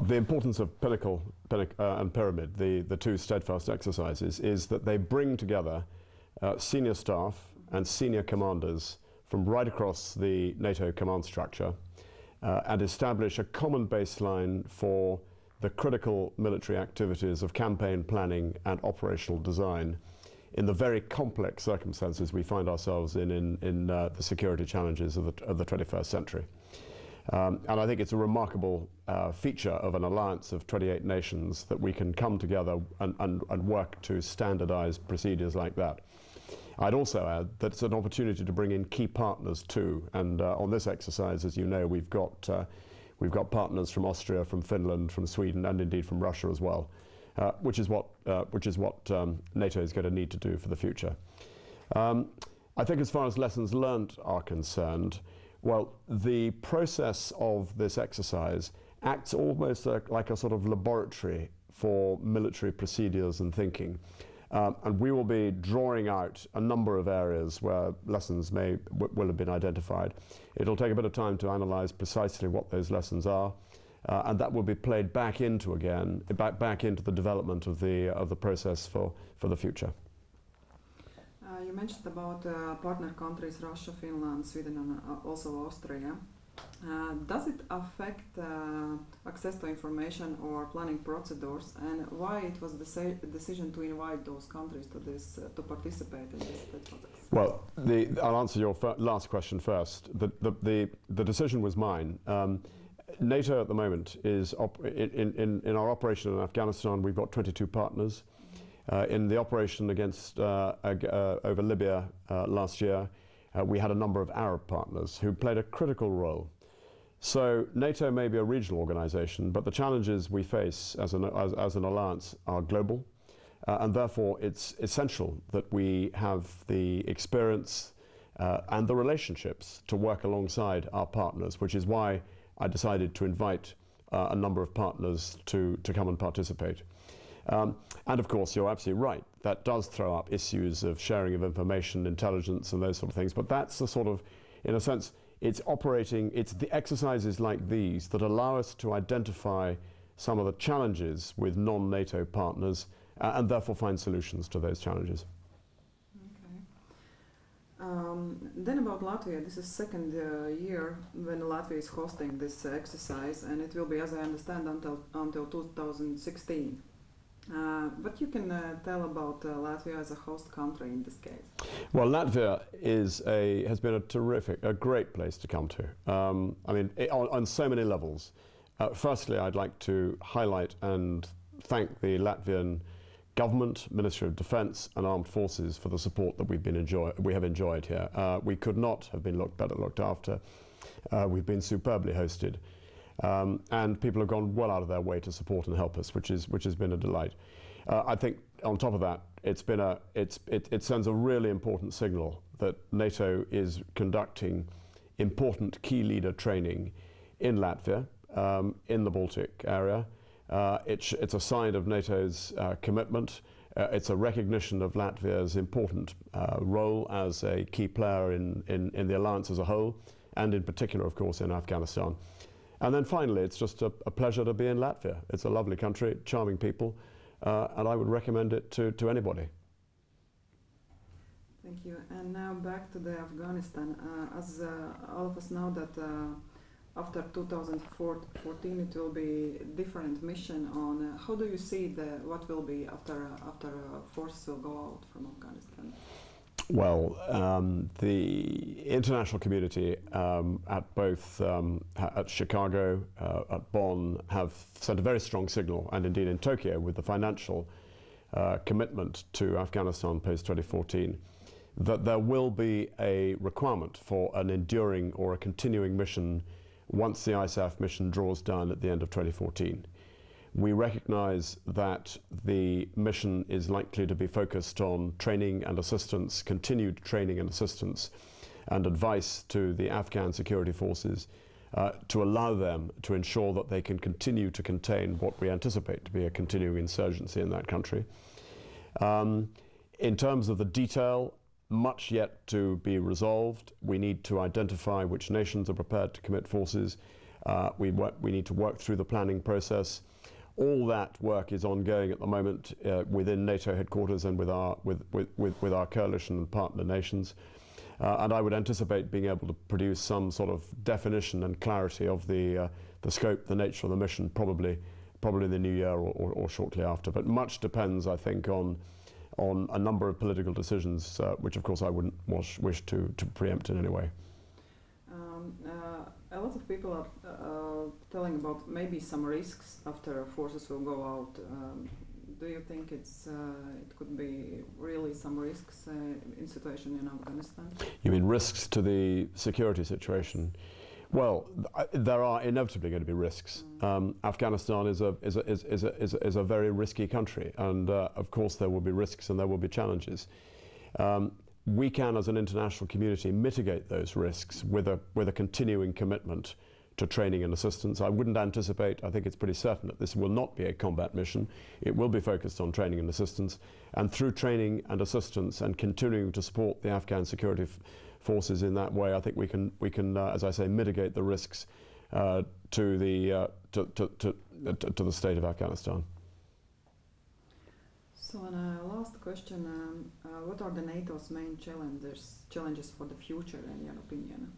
The importance of Pinnacle, and Pyramid, the two Steadfast exercises, is that they bring together senior staff and senior commanders from right across the NATO command structure and establish a common baseline for the critical military activities of campaign planning and operational design in the very complex circumstances we find ourselves in the security challenges of the 21st century. And I think it's a remarkable feature of an alliance of 28 nations that we can come together and work to standardize procedures like that. I'd also add that it's an opportunity to bring in key partners too, and on this exercise, as you know, we've got partners from Austria, from Finland, from Sweden, and indeed from Russia as well, which is what NATO is going to need to do for the future. I think as far as lessons learned are concerned, well, the process of this exercise acts almost like a sort of laboratory for military procedures and thinking. And we will be drawing out a number of areas where lessons will have been identified. It'll take a bit of time to analyze precisely what those lessons are, and that will be played back into back into the development of the process for the future. You mentioned about partner countries, Russia, Finland, Sweden, and also Austria. Does it affect access to information or planning procedures, and why it was the decision to invite those countries to this to participate in this project? Well, I'll answer your last question first. The decision was mine. NATO at the moment is in our operation in Afghanistan. We've got 22 partners. In the operation against over Libya last year, we had a number of Arab partners who played a critical role. So NATO may be a regional organization, but the challenges we face as an alliance are global, and therefore it's essential that we have the experience and the relationships to work alongside our partners, which is why I decided to invite a number of partners to come and participate. And of course, you're absolutely right. That does throw up issues of sharing of information, intelligence, and those sort of things. But that's the sort of, in a sense, it's the exercises like these that allow us to identify some of the challenges with non-NATO partners and therefore find solutions to those challenges. Okay. Then about Latvia, this is second year when Latvia is hosting this exercise, and it will be, as I understand, until 2016. What you can tell about Latvia as a host country in this case? Well, Latvia has been a great place to come to. I mean, on so many levels. Firstly, I'd like to highlight and thank the Latvian government, Ministry of Defence and Armed Forces for the support that we have enjoyed here. We could not have been better looked after. We've been superbly hosted. And people have gone well out of their way to support and help us, which has been a delight. I think on top of that, it sends a really important signal that NATO is conducting important key leader training in Latvia, in the Baltic area. It's a sign of NATO's commitment. It's a recognition of Latvia's important role as a key player in the alliance as a whole, and in particular, of course, in Afghanistan. And then finally, it's just a pleasure to be in Latvia. It's a lovely country, charming people, and I would recommend it to anybody. Thank you. And now back to the Afghanistan. As all of us know that after 2014 it will be different mission on how do you see what will be after forces will go out from Afghanistan? Well, the international community at both at Chicago, at Bonn, have sent a very strong signal, and indeed in Tokyo with the financial commitment to Afghanistan post-2014, that there will be a requirement for an enduring or a continuing mission once the ISAF mission draws down at the end of 2014. We recognize that the mission is likely to be focused on training and assistance, continued training and assistance, and advice to the Afghan security forces to allow them to ensure that they can continue to contain what we anticipate to be a continuing insurgency in that country. In terms of the detail, much yet to be resolved. We need to identify which nations are prepared to commit forces. We need to work through the planning process. All that work is ongoing at the moment within NATO headquarters and with our coalition and partner nations. And I would anticipate being able to produce some sort of definition and clarity of the scope, the nature of the mission, probably in the new year or shortly after. But much depends, I think, on a number of political decisions, which of course I wouldn't wish to preempt in any way. A lot of people are telling about maybe some risks after forces will go out. Do you think it could be really some risks in situation in Afghanistan? You mean risks to the security situation? Well, there are inevitably going to be risks. Afghanistan is a very risky country, and of course there will be risks and there will be challenges. We can, as an international community, mitigate those risks with a continuing commitment to training and assistance. I wouldn't anticipate, I think it's pretty certain that this will not be a combat mission. It will be focused on training and assistance. And through training and assistance and continuing to support the Afghan security forces in that way, I think we can, as I say, mitigate the risks to the state of Afghanistan. So, last question: what are the NATO's main challenges for the future, in your opinion?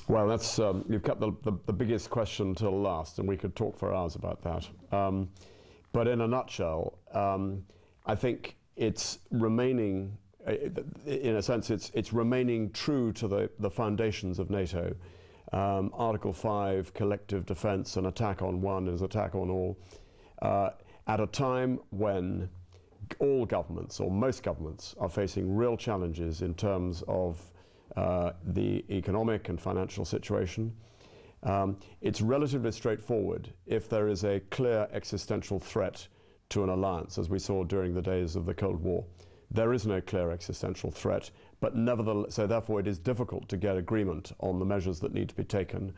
Well, that's you've kept the biggest question till last, and we could talk for hours about that. But in a nutshell, I think it's remaining. In a sense, it's remaining true to the foundations of NATO. Article 5, collective defence, an attack on one is attack on all. At a time when all governments, or most governments, are facing real challenges in terms of the economic and financial situation, it's relatively straightforward if there is a clear existential threat to an alliance, as we saw during the days of the Cold War. There is no clear existential threat, but nevertheless, so therefore it is difficult to get agreement on the measures that need to be taken,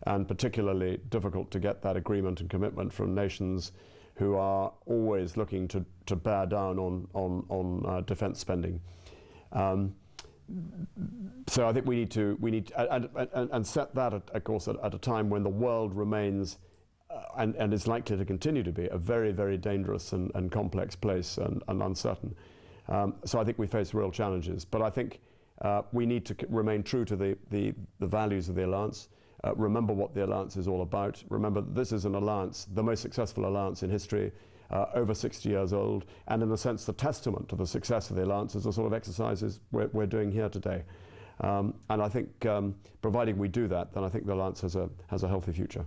and particularly difficult to get that agreement and commitment from nations who are always looking to bear down on defence spending. So I think we need to set that, of course, at a time when the world remains and is likely to continue to be a very, very dangerous and complex place and uncertain. So I think we face real challenges, but I think we need to remain true to the values of the alliance. Remember what the alliance is all about. Remember that this is an alliance, the most successful alliance in history, over 60 years old, and in a sense the testament to the success of the alliance is the sort of exercises we're doing here today. And I think providing we do that, then I think the alliance has a healthy future.